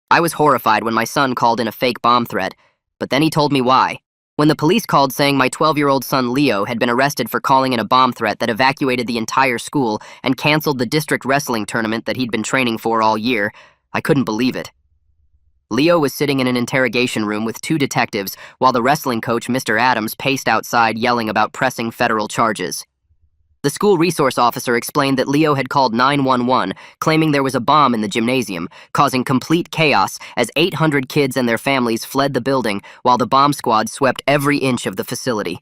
I was horrified when my son called in a fake bomb threat, but then he told me why. When the police called saying my 12-year-old son Leo had been arrested for calling in a bomb threat that evacuated the entire school and canceled the district wrestling tournament that he'd been training for all year, I couldn't believe it. Leo was sitting in an interrogation room with two detectives while the wrestling coach, Mr. Adams, paced outside yelling about pressing federal charges. The school resource officer explained that Leo had called 911, claiming there was a bomb in the gymnasium, causing complete chaos as 800 kids and their families fled the building while the bomb squad swept every inch of the facility.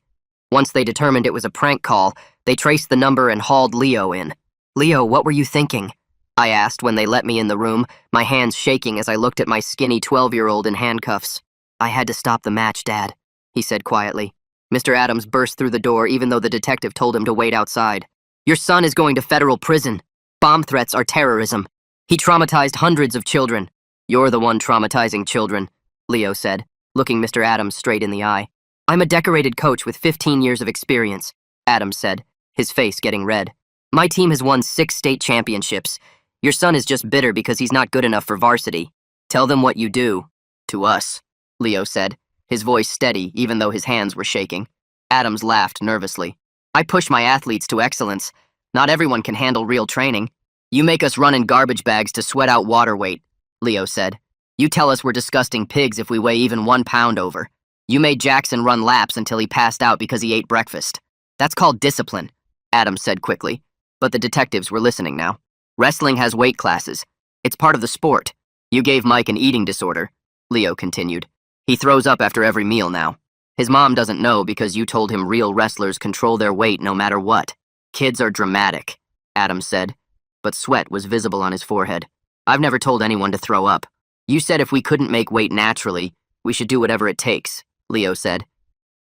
Once they determined it was a prank call, they traced the number and hauled Leo in. "Leo, what were you thinking?" I asked when they let me in the room, my hands shaking as I looked at my skinny 12-year-old in handcuffs. "I had to stop the match, Dad," he said quietly. Mr. Adams burst through the door even though the detective told him to wait outside. "Your son is going to federal prison. Bomb threats are terrorism. He traumatized hundreds of children." "You're the one traumatizing children," Leo said, looking Mr. Adams straight in the eye. "I'm a decorated coach with 15 years of experience," Adams said, his face getting red. "My team has won 6 state championships. Your son is just bitter because he's not good enough for varsity. Tell them what you do." "To us," Leo said, his voice steady even though his hands were shaking. Adams laughed nervously. "I push my athletes to excellence. Not everyone can handle real training. You make us run in garbage bags to sweat out water weight," Leo said. "You tell us we're disgusting pigs if we weigh even 1 pound over. You made Jackson run laps until he passed out because he ate breakfast. That's called discipline," Adams said quickly, but the detectives were listening now. "Wrestling has weight classes. It's part of the sport. You gave Mike an eating disorder," Leo continued. "He throws up after every meal now. His mom doesn't know because you told him real wrestlers control their weight no matter what. Kids are dramatic," Adams said, but sweat was visible on his forehead. "I've never told anyone to throw up. You said if we couldn't make weight naturally, we should do whatever it takes," Leo said.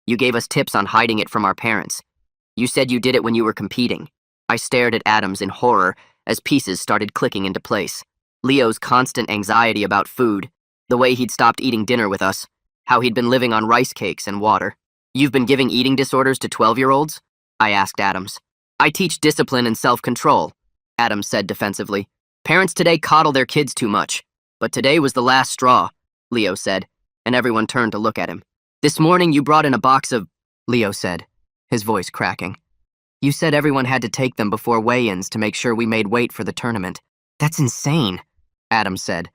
"You gave us tips on hiding it from our parents. You said you did it when you were competing." I stared at Adams in horror as pieces started clicking into place. Leo's constant anxiety about food, the way he'd stopped eating dinner with us, how he'd been living on rice cakes and water. "You've been giving eating disorders to 12-year-olds? I asked Adams. "I teach discipline and self-control," Adams said defensively. "Parents today coddle their kids too much. But today was the last straw," Leo said, and everyone turned to look at him. "This morning you brought in a box of," Leo said, his voice cracking. "You said everyone had to take them before weigh-ins to make sure we made weight for the tournament." "That's insane," Adams said,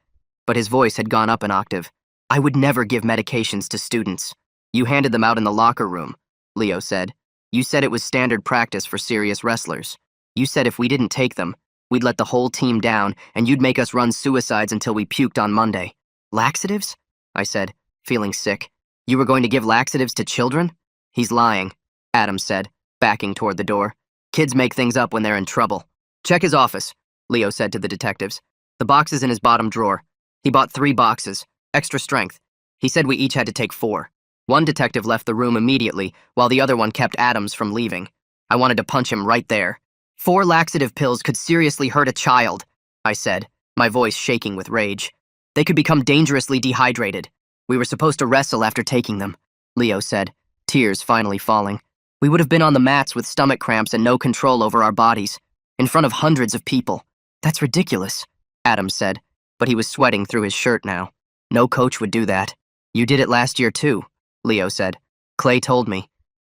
but his voice had gone up an octave. "I would never give medications to students." "You handed them out in the locker room," Leo said. "You said it was standard practice for serious wrestlers. You said if we didn't take them, we'd let the whole team down and you'd make us run suicides until we puked on Monday." "Laxatives?" I said, feeling sick. "You were going to give laxatives to children?" "He's lying," Adams said, backing toward the door. "Kids make things up when they're in trouble." "Check his office," Leo said to the detectives. "The box is in his bottom drawer. He bought 3 boxes, extra strength. He said we each had to take 4. One detective left the room immediately, while the other one kept Adams from leaving. I wanted to punch him right there. 4 laxative pills could seriously hurt a child," I said, my voice shaking with rage. "They could become dangerously dehydrated. We were supposed to wrestle after taking them," Leo said, tears finally falling. "We would have been on the mats with stomach cramps and no control over our bodies, in front of hundreds of people." "That's ridiculous," Adams said, but he was sweating through his shirt now. "No coach would do that." "You did it last year too," Leo said. "Clay told me.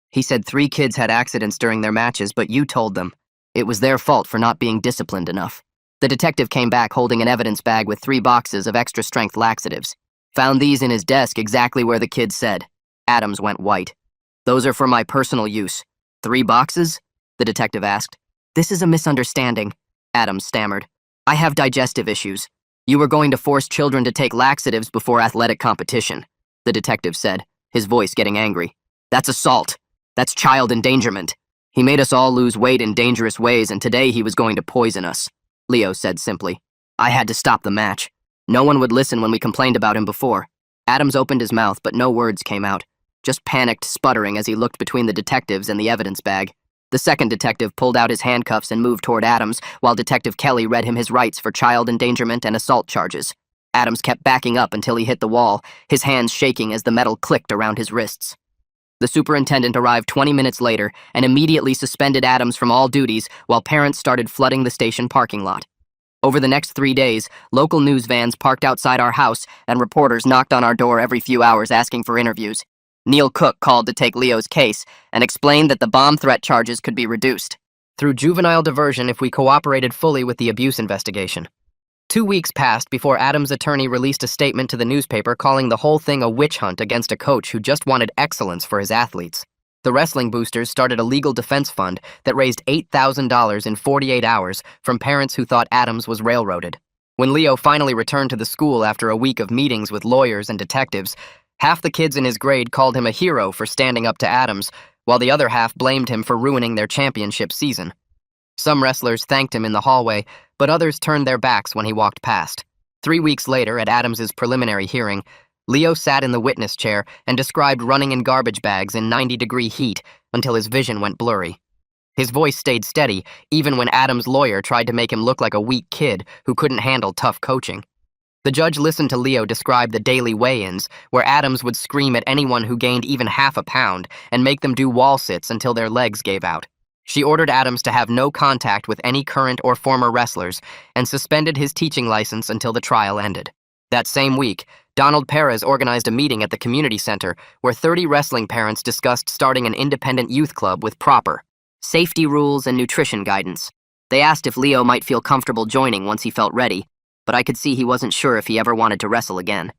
He said 3 kids had accidents during their matches, but you told them. It was their fault for not being disciplined enough." The detective came back holding an evidence bag with 3 boxes of extra-strength laxatives. "Found these in his desk exactly where the kid said." Adams went white. "Those are for my personal use." "3 boxes?" the detective asked. "This is a misunderstanding," Adams stammered. "I have digestive issues. You were going to force children to take laxatives before athletic competition," the detective said, his voice getting angry. "That's assault. That's child endangerment. He made us all lose weight in dangerous ways, and today he was going to poison us," Leo said simply. "I had to stop the match. No one would listen when we complained about him before." Adams opened his mouth, but no words came out, just panicked sputtering as he looked between the detectives and the evidence bag. The second detective pulled out his handcuffs and moved toward Adams, while Detective Kelly read him his rights for child endangerment and assault charges. Adams kept backing up until he hit the wall, his hands shaking as the metal clicked around his wrists. The superintendent arrived 20 minutes later and immediately suspended Adams from all duties while parents started flooding the station parking lot. Over the next 3 days, local news vans parked outside our house, and reporters knocked on our door every few hours asking for interviews. Neil Cook called to take Leo's case and explained that the bomb threat charges could be reduced through juvenile diversion if we cooperated fully with the abuse investigation. 2 weeks passed before Adams' attorney released a statement to the newspaper calling the whole thing a witch hunt against a coach who just wanted excellence for his athletes. The wrestling boosters started a legal defense fund that raised $8,000 in 48 hours from parents who thought Adams was railroaded. When Leo finally returned to the school after a week of meetings with lawyers and detectives, half the kids in his grade called him a hero for standing up to Adams, while the other half blamed him for ruining their championship season. Some wrestlers thanked him in the hallway, but others turned their backs when he walked past. 3 weeks later, at Adams's preliminary hearing, Leo sat in the witness chair and described running in garbage bags in 90-degree heat until his vision went blurry. His voice stayed steady, even when Adams' lawyer tried to make him look like a weak kid who couldn't handle tough coaching. The judge listened to Leo describe the daily weigh-ins, where Adams would scream at anyone who gained even half a pound and make them do wall sits until their legs gave out. She ordered Adams to have no contact with any current or former wrestlers and suspended his teaching license until the trial ended. That same week, Donald Perez organized a meeting at the community center where 30 wrestling parents discussed starting an independent youth club with proper safety rules and nutrition guidance. They asked if Leo might feel comfortable joining once he felt ready, but I could see he wasn't sure if he ever wanted to wrestle again.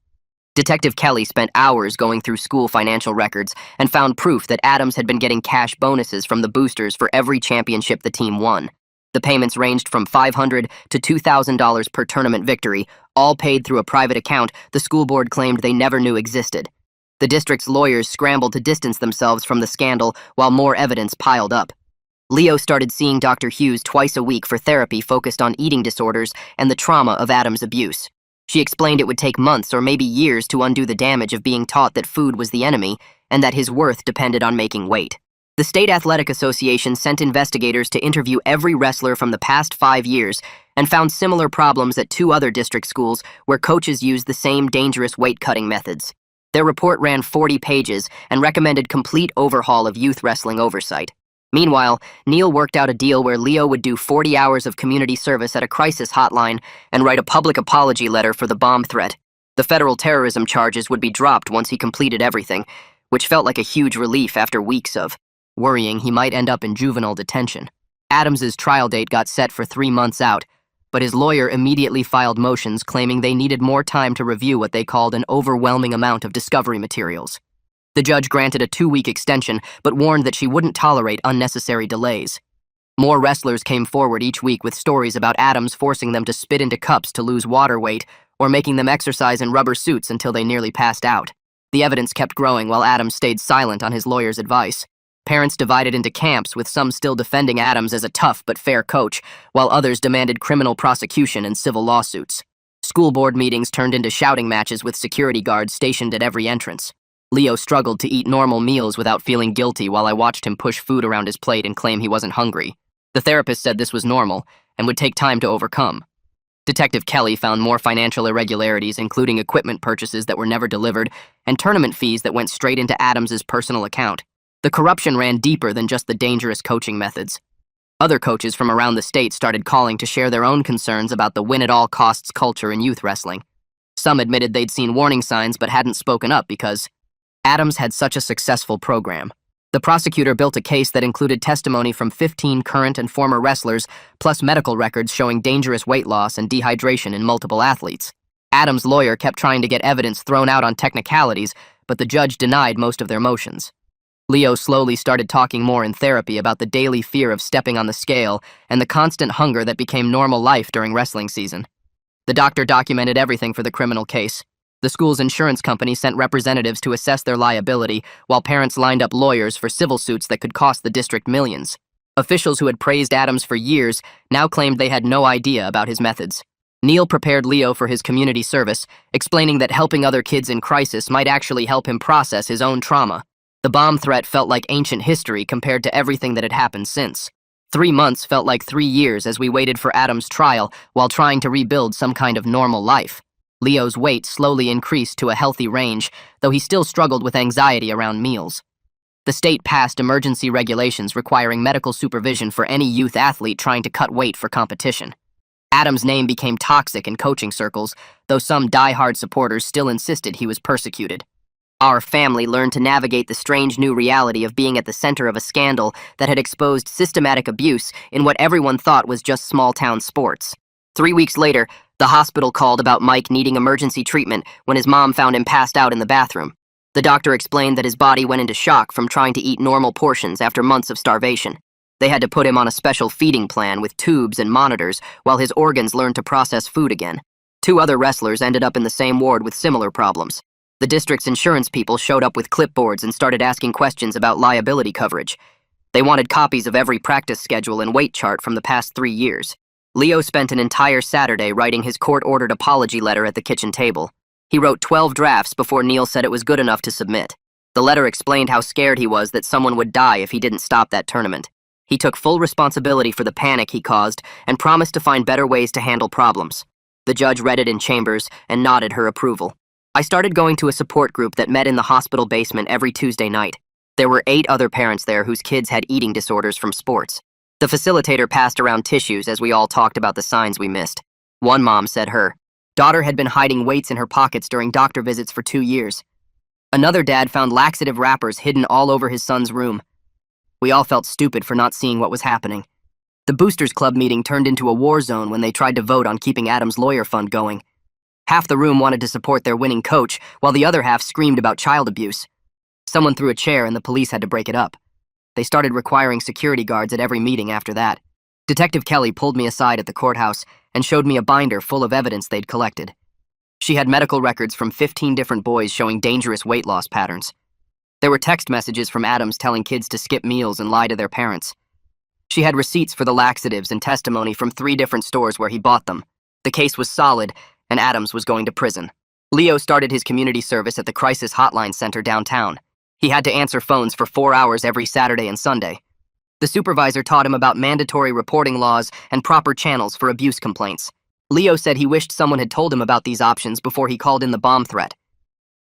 Detective Kelly spent hours going through school financial records and found proof that Adams had been getting cash bonuses from the boosters for every championship the team won. The payments ranged from $500 to $2,000 per tournament victory, all paid through a private account the school board claimed they never knew existed. The district's lawyers scrambled to distance themselves from the scandal while more evidence piled up. Leo started seeing Dr. Hughes twice a week for therapy focused on eating disorders and the trauma of Adams' abuse. She explained it would take months or maybe years to undo the damage of being taught that food was the enemy and that his worth depended on making weight. The State Athletic Association sent investigators to interview every wrestler from the past 5 years and found similar problems at 2 other district schools where coaches used the same dangerous weight-cutting methods. Their report ran 40 pages and recommended complete overhaul of youth wrestling oversight. Meanwhile, Neil worked out a deal where Leo would do 40 hours of community service at a crisis hotline and write a public apology letter for the bomb threat. The federal terrorism charges would be dropped once he completed everything, which felt like a huge relief after weeks of worrying he might end up in juvenile detention. Adams's trial date got set for 3 months out, but his lawyer immediately filed motions claiming they needed more time to review what they called an overwhelming amount of discovery materials. The judge granted a 2-week extension, but warned that she wouldn't tolerate unnecessary delays. More wrestlers came forward each week with stories about Adams forcing them to spit into cups to lose water weight, or making them exercise in rubber suits until they nearly passed out. The evidence kept growing while Adams stayed silent on his lawyer's advice. Parents divided into camps, with some still defending Adams as a tough but fair coach, while others demanded criminal prosecution and civil lawsuits. School board meetings turned into shouting matches with security guards stationed at every entrance. Leo struggled to eat normal meals without feeling guilty while I watched him push food around his plate and claim he wasn't hungry. The therapist said this was normal and would take time to overcome. Detective Kelly found more financial irregularities, including equipment purchases that were never delivered and tournament fees that went straight into Adams's personal account. The corruption ran deeper than just the dangerous coaching methods. Other coaches from around the state started calling to share their own concerns about the win-at-all-costs culture in youth wrestling. Some admitted they'd seen warning signs but hadn't spoken up because Adams had such a successful program. The prosecutor built a case that included testimony from 15 current and former wrestlers, plus medical records showing dangerous weight loss and dehydration in multiple athletes. Adams' lawyer kept trying to get evidence thrown out on technicalities, but the judge denied most of their motions. Leo slowly started talking more in therapy about the daily fear of stepping on the scale and the constant hunger that became normal life during wrestling season. The doctor documented everything for the criminal case. The school's insurance company sent representatives to assess their liability, while parents lined up lawyers for civil suits that could cost the district millions. Officials who had praised Adams for years now claimed they had no idea about his methods. Neil prepared Leo for his community service, explaining that helping other kids in crisis might actually help him process his own trauma. The bomb threat felt like ancient history compared to everything that had happened since. 3 months felt like 3 years as we waited for Adams' trial while trying to rebuild some kind of normal life. Leo's weight slowly increased to a healthy range, though he still struggled with anxiety around meals. The state passed emergency regulations requiring medical supervision for any youth athlete trying to cut weight for competition. Adams' name became toxic in coaching circles, though some die-hard supporters still insisted he was persecuted. Our family learned to navigate the strange new reality of being at the center of a scandal that had exposed systematic abuse in what everyone thought was just small-town sports. 3 weeks later, the hospital called about Mike needing emergency treatment when his mom found him passed out in the bathroom. The doctor explained that his body went into shock from trying to eat normal portions after months of starvation. They had to put him on a special feeding plan with tubes and monitors while his organs learned to process food again. 2 other wrestlers ended up in the same ward with similar problems. The district's insurance people showed up with clipboards and started asking questions about liability coverage. They wanted copies of every practice schedule and weight chart from the past 3 years. Leo spent an entire Saturday writing his court-ordered apology letter at the kitchen table. He wrote 12 drafts before Neil said it was good enough to submit. The letter explained how scared he was that someone would die if he didn't stop that tournament. He took full responsibility for the panic he caused and promised to find better ways to handle problems. The judge read it in chambers and nodded her approval. I started going to a support group that met in the hospital basement every Tuesday night. There were 8 other parents there whose kids had eating disorders from sports. The facilitator passed around tissues as we all talked about the signs we missed. One mom said her daughter had been hiding weights in her pockets during doctor visits for 2 years. Another dad found laxative wrappers hidden all over his son's room. We all felt stupid for not seeing what was happening. The Boosters Club meeting turned into a war zone when they tried to vote on keeping Adam's lawyer fund going. Half the room wanted to support their winning coach, while the other half screamed about child abuse. Someone threw a chair and the police had to break it up. They started requiring security guards at every meeting after that. Detective Kelly pulled me aside at the courthouse and showed me a binder full of evidence they'd collected. She had medical records from 15 different boys showing dangerous weight loss patterns. There were text messages from Adams telling kids to skip meals and lie to their parents. She had receipts for the laxatives and testimony from 3 different stores where he bought them. The case was solid, and Adams was going to prison. Leo started his community service at the Crisis Hotline Center downtown. He had to answer phones for 4 hours every Saturday and Sunday. The supervisor taught him about mandatory reporting laws and proper channels for abuse complaints. Leo said he wished someone had told him about these options before he called in the bomb threat.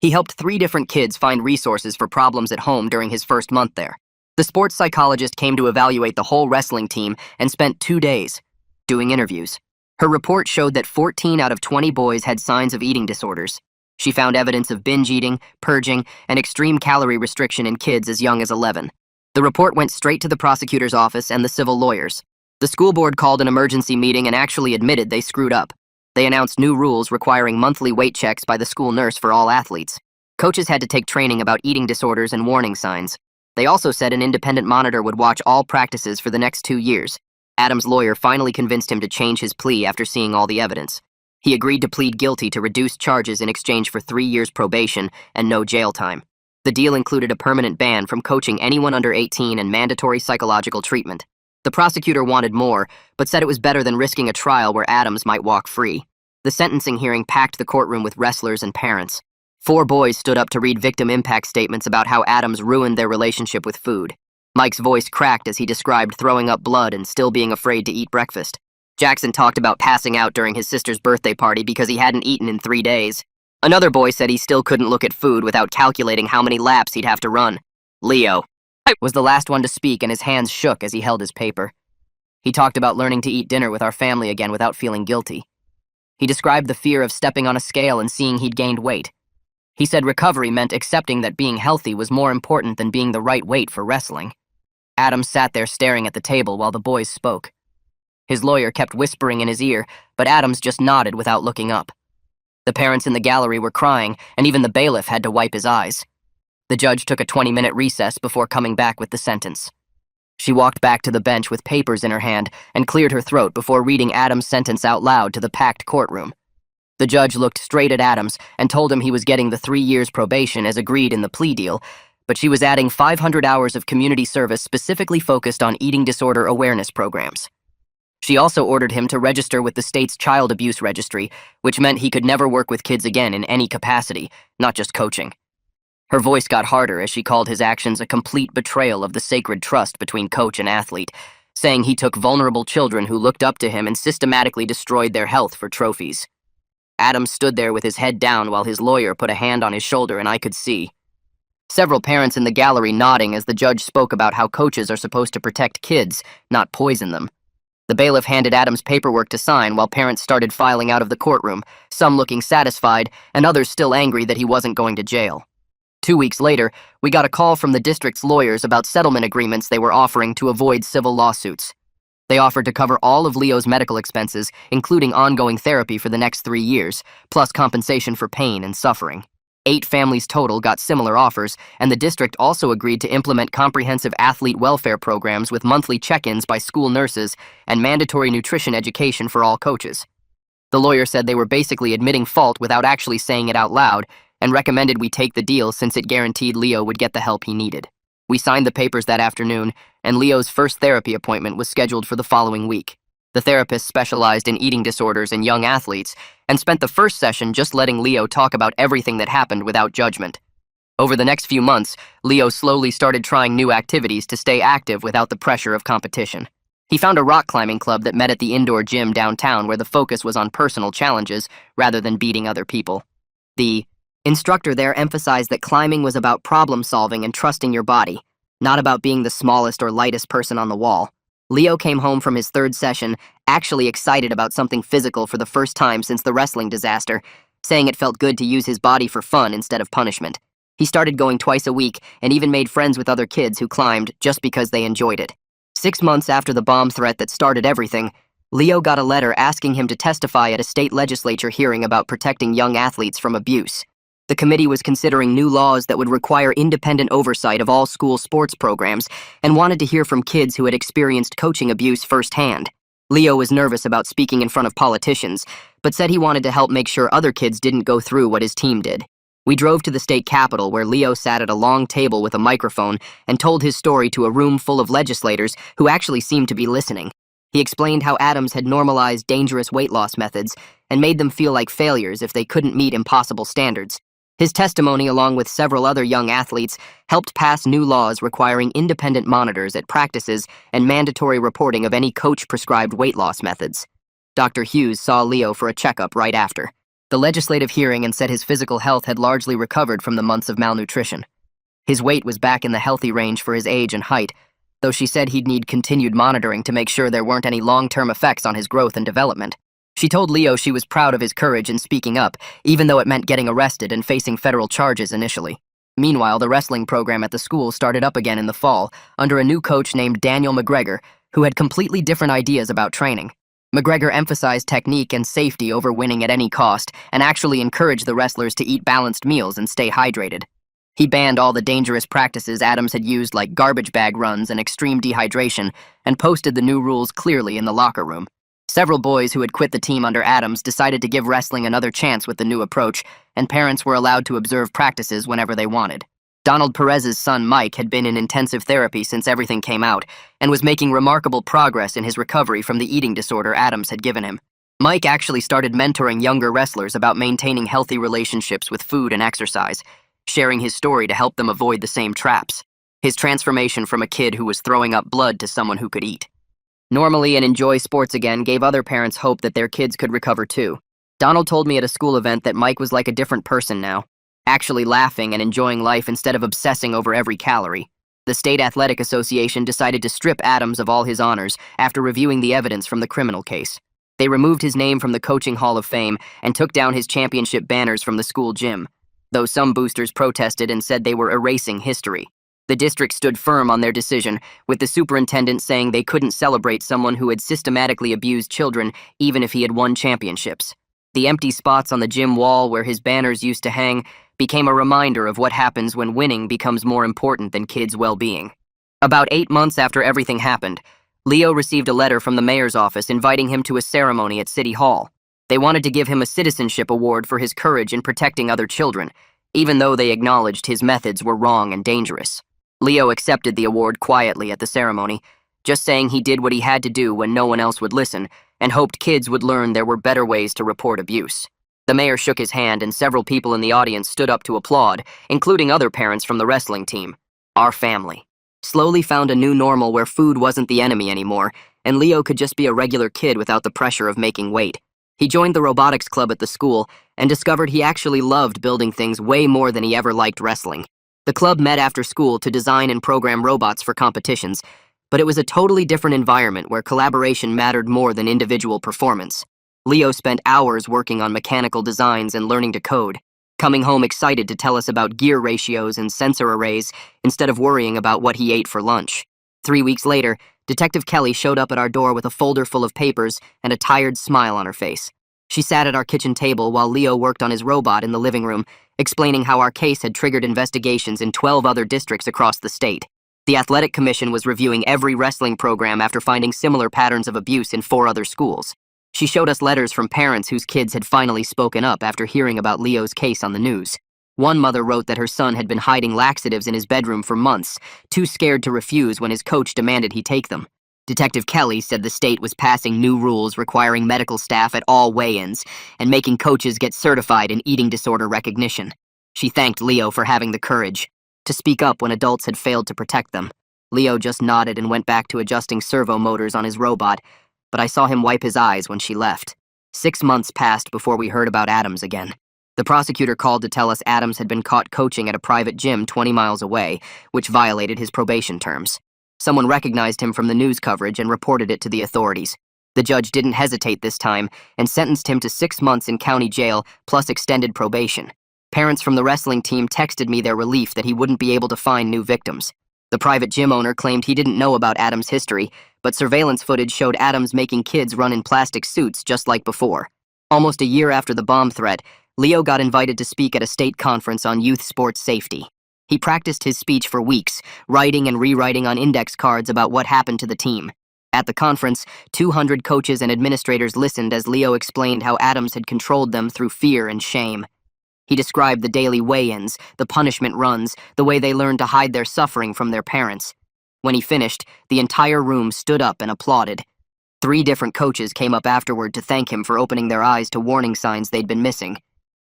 He helped 3 different kids find resources for problems at home during his first month there. The sports psychologist came to evaluate the whole wrestling team and spent 2 days doing interviews. Her report showed that 14 out of 20 boys had signs of eating disorders. She found evidence of binge eating, purging, and extreme calorie restriction in kids as young as 11. The report went straight to the prosecutor's office and the civil lawyers. The school board called an emergency meeting and actually admitted they screwed up. They announced new rules requiring monthly weight checks by the school nurse for all athletes. Coaches had to take training about eating disorders and warning signs. They also said an independent monitor would watch all practices for the next 2 years. Adam's lawyer finally convinced him to change his plea after seeing all the evidence. He agreed to plead guilty to reduced charges in exchange for 3 years probation and no jail time. The deal included a permanent ban from coaching anyone under 18 and mandatory psychological treatment. The prosecutor wanted more, but said it was better than risking a trial where Adams might walk free. The sentencing hearing packed the courtroom with wrestlers and parents. 4 boys stood up to read victim impact statements about how Adams ruined their relationship with food. Mike's voice cracked as he described throwing up blood and still being afraid to eat breakfast. Jackson talked about passing out during his sister's birthday party because he hadn't eaten in 3 days. Another boy said he still couldn't look at food without calculating how many laps he'd have to run. Leo was the last one to speak, and his hands shook as he held his paper. He talked about learning to eat dinner with our family again without feeling guilty. He described the fear of stepping on a scale and seeing he'd gained weight. He said recovery meant accepting that being healthy was more important than being the right weight for wrestling. Adam sat there staring at the table while the boys spoke. His lawyer kept whispering in his ear, but Adams just nodded without looking up. The parents in the gallery were crying, and even the bailiff had to wipe his eyes. The judge took a 20-minute recess before coming back with the sentence. She walked back to the bench with papers in her hand and cleared her throat before reading Adams' sentence out loud to the packed courtroom. The judge looked straight at Adams and told him he was getting the 3 years probation as agreed in the plea deal, but she was adding 500 hours of community service specifically focused on eating disorder awareness programs. She also ordered him to register with the state's child abuse registry, which meant he could never work with kids again in any capacity, not just coaching. Her voice got harder as she called his actions a complete betrayal of the sacred trust between coach and athlete, saying he took vulnerable children who looked up to him and systematically destroyed their health for trophies. Adams stood there with his head down while his lawyer put a hand on his shoulder, and I could see several parents in the gallery nodding as the judge spoke about how coaches are supposed to protect kids, not poison them. The bailiff handed Adams paperwork to sign while parents started filing out of the courtroom, some looking satisfied and others still angry that he wasn't going to jail. 2 weeks later, we got a call from the district's lawyers about settlement agreements they were offering to avoid civil lawsuits. They offered to cover all of Leo's medical expenses, including ongoing therapy for the next 3 years, plus compensation for pain and suffering. 8 families total got similar offers, and the district also agreed to implement comprehensive athlete welfare programs with monthly check-ins by school nurses and mandatory nutrition education for all coaches. The lawyer said they were basically admitting fault without actually saying it out loud, and recommended we take the deal since it guaranteed Leo would get the help he needed. We signed the papers that afternoon, and Leo's first therapy appointment was scheduled for the following week. The therapist specialized in eating disorders in young athletes and spent the first session just letting Leo talk about everything that happened without judgment. Over the next few months, Leo slowly started trying new activities to stay active without the pressure of competition. He found a rock climbing club that met at the indoor gym downtown where the focus was on personal challenges rather than beating other people. The instructor there emphasized that climbing was about problem solving and trusting your body, not about being the smallest or lightest person on the wall. Leo came home from his 3rd session actually excited about something physical for the first time since the wrestling disaster, saying it felt good to use his body for fun instead of punishment. He started going twice a week and even made friends with other kids who climbed just because they enjoyed it. 6 months after the bomb threat that started everything, Leo got a letter asking him to testify at a state legislature hearing about protecting young athletes from abuse. The committee was considering new laws that would require independent oversight of all school sports programs and wanted to hear from kids who had experienced coaching abuse firsthand. Leo was nervous about speaking in front of politicians, but said he wanted to help make sure other kids didn't go through what his team did. We drove to the state capitol where Leo sat at a long table with a microphone and told his story to a room full of legislators who actually seemed to be listening. He explained how Adams had normalized dangerous weight loss methods and made them feel like failures if they couldn't meet impossible standards. His testimony, along with several other young athletes, helped pass new laws requiring independent monitors at practices and mandatory reporting of any coach-prescribed weight loss methods. Dr. Hughes saw Leo for a checkup right after the legislative hearing and said his physical health had largely recovered from the months of malnutrition. His weight was back in the healthy range for his age and height, though she said he'd need continued monitoring to make sure there weren't any long-term effects on his growth and development. She told Leo she was proud of his courage in speaking up, even though it meant getting arrested and facing federal charges initially. Meanwhile, the wrestling program at the school started up again in the fall, under a new coach named Daniel McGregor, who had completely different ideas about training. McGregor emphasized technique and safety over winning at any cost, and actually encouraged the wrestlers to eat balanced meals and stay hydrated. He banned all the dangerous practices Adams had used like garbage bag runs and extreme dehydration, and posted the new rules clearly in the locker room. Several boys who had quit the team under Adams decided to give wrestling another chance with the new approach, and parents were allowed to observe practices whenever they wanted. Donald Perez's son Mike had been in intensive therapy since everything came out, and was making remarkable progress in his recovery from the eating disorder Adams had given him. Mike actually started mentoring younger wrestlers about maintaining healthy relationships with food and exercise, sharing his story to help them avoid the same traps. His transformation from a kid who was throwing up blood to someone who could eat normally and enjoy sports again gave other parents hope that their kids could recover too. Donald told me at a school event that Mike was like a different person now, actually laughing and enjoying life instead of obsessing over every calorie. The State Athletic Association decided to strip Adams of all his honors after reviewing the evidence from the criminal case. They removed his name from the Coaching Hall of Fame and took down his championship banners from the school gym, though some boosters protested and said they were erasing history. The district stood firm on their decision, with the superintendent saying they couldn't celebrate someone who had systematically abused children even if he had won championships. The empty spots on the gym wall where his banners used to hang became a reminder of what happens when winning becomes more important than kids' well-being. About 8 months after everything happened, Leo received a letter from the mayor's office inviting him to a ceremony at City Hall. They wanted to give him a citizenship award for his courage in protecting other children, even though they acknowledged his methods were wrong and dangerous. Leo accepted the award quietly at the ceremony, just saying he did what he had to do when no one else would listen, and hoped kids would learn there were better ways to report abuse. The mayor shook his hand and several people in the audience stood up to applaud, including other parents from the wrestling team. Our family slowly found a new normal where food wasn't the enemy anymore, and Leo could just be a regular kid without the pressure of making weight. He joined the robotics club at the school and discovered he actually loved building things way more than he ever liked wrestling. The club met after school to design and program robots for competitions, But it was a totally different environment where collaboration mattered more than individual performance. Leo spent hours working on mechanical designs and learning to code, coming home excited to tell us about gear ratios and sensor arrays instead of worrying about what he ate for lunch. 3 weeks later, Detective Kelly showed up at our door with a folder full of papers and a tired smile on her face. She sat at our kitchen table while Leo worked on his robot in the living room, explaining how our case had triggered investigations in 12 other districts across the state. The Athletic Commission was reviewing every wrestling program after finding similar patterns of abuse in 4 other schools. She showed us letters from parents whose kids had finally spoken up after hearing about Leo's case on the news. One mother wrote that her son had been hiding laxatives in his bedroom for months, too scared to refuse when his coach demanded he take them. Detective Kelly said the state was passing new rules requiring medical staff at all weigh-ins and making coaches get certified in eating disorder recognition. She thanked Leo for having the courage to speak up when adults had failed to protect them. Leo just nodded and went back to adjusting servo motors on his robot, but I saw him wipe his eyes when she left. 6 months passed before we heard about Adams again. The prosecutor called to tell us Adams had been caught coaching at a private gym 20 miles away, which violated his probation terms. Someone recognized him from the news coverage and reported it to the authorities. The judge didn't hesitate this time and sentenced him to 6 months in county jail plus extended probation. Parents from the wrestling team texted me their relief that he wouldn't be able to find new victims. The private gym owner claimed he didn't know about Adams' history, but surveillance footage showed Adams making kids run in plastic suits just like before. Almost a year after the bomb threat, Leo got invited to speak at a state conference on youth sports safety. He practiced his speech for weeks, writing and rewriting on index cards about what happened to the team. At the conference, 200 coaches and administrators listened as Leo explained how Adams had controlled them through fear and shame. He described the daily weigh-ins, the punishment runs, the way they learned to hide their suffering from their parents. When he finished, the entire room stood up and applauded. 3 different coaches came up afterward to thank him for opening their eyes to warning signs they'd been missing.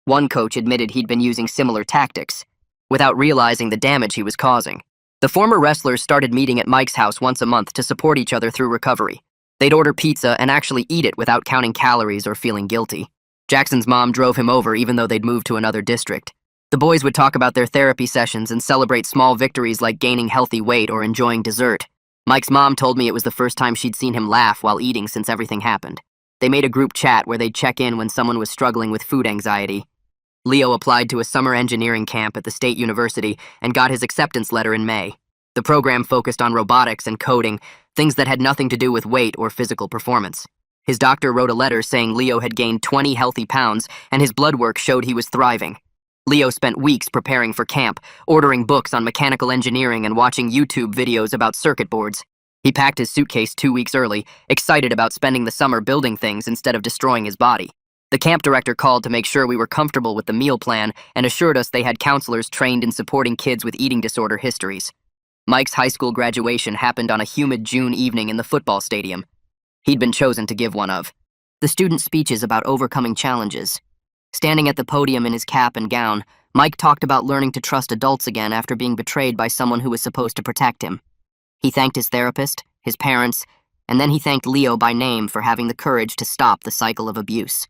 One coach admitted he'd been using similar tactics, without realizing the damage he was causing. The former wrestlers started meeting at Mike's house once a month to support each other through recovery. They'd order pizza and actually eat it without counting calories or feeling guilty. Jackson's mom drove him over even though they'd moved to another district. The boys would talk about their therapy sessions and celebrate small victories like gaining healthy weight or enjoying dessert. Mike's mom told me it was the first time she'd seen him laugh while eating since everything happened. They made a group chat where they'd check in when someone was struggling with food anxiety. Leo applied to a summer engineering camp at the state university and got his acceptance letter in May. The program focused on robotics and coding, things that had nothing to do with weight or physical performance. His doctor wrote a letter saying Leo had gained 20 healthy pounds and his blood work showed he was thriving. Leo spent weeks preparing for camp, ordering books on mechanical engineering and watching YouTube videos about circuit boards. He packed his suitcase 2 weeks early, excited about spending the summer building things instead of destroying his body. The camp director called to make sure we were comfortable with the meal plan and assured us they had counselors trained in supporting kids with eating disorder histories. Mike's high school graduation happened on a humid June evening in the football stadium. He'd been chosen to give one of the student speeches about overcoming challenges. Standing at the podium in his cap and gown, Mike talked about learning to trust adults again after being betrayed by someone who was supposed to protect him. He thanked his therapist, his parents, and then he thanked Leo by name for having the courage to stop the cycle of abuse.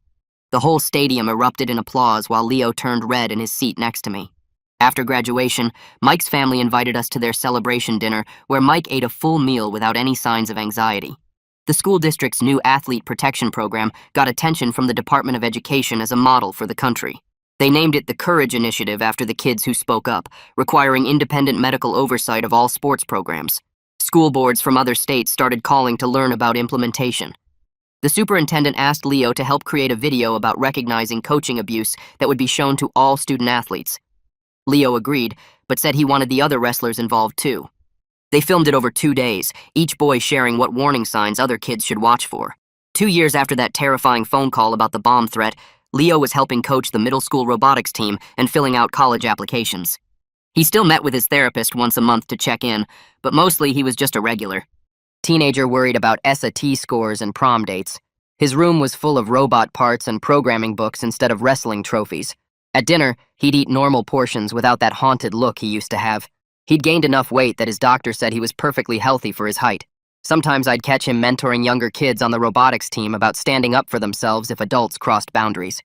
The whole stadium erupted in applause while Leo turned red in his seat next to me. After graduation, Mike's family invited us to their celebration dinner where Mike ate a full meal without any signs of anxiety. The school district's new athlete protection program got attention from the Department of Education as a model for the country. They named it the Courage Initiative after the kids who spoke up, requiring independent medical oversight of all sports programs. School boards from other states started calling to learn about implementation. The superintendent asked Leo to help create a video about recognizing coaching abuse that would be shown to all student athletes. Leo agreed, but said he wanted the other wrestlers involved too. They filmed it over 2 days, each boy sharing what warning signs other kids should watch for. 2 years after that terrifying phone call about the bomb threat, Leo was helping coach the middle school robotics team and filling out college applications. He still met with his therapist once a month to check in, but mostly he was just a regular. Teenager worried about SAT scores and prom dates. His room was full of robot parts and programming books instead of wrestling trophies. At dinner, he'd eat normal portions without that haunted look he used to have. He'd gained enough weight that his doctor said he was perfectly healthy for his height. Sometimes I'd catch him mentoring younger kids on the robotics team about standing up for themselves if adults crossed boundaries.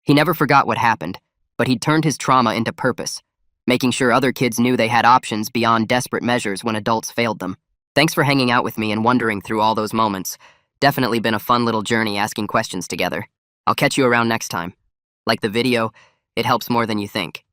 He never forgot what happened, but he'd turned his trauma into purpose, making sure other kids knew they had options beyond desperate measures when adults failed them. Thanks for hanging out with me and wondering through all those moments. Definitely been a fun little journey asking questions together. I'll catch you around next time. Like the video, it helps more than you think.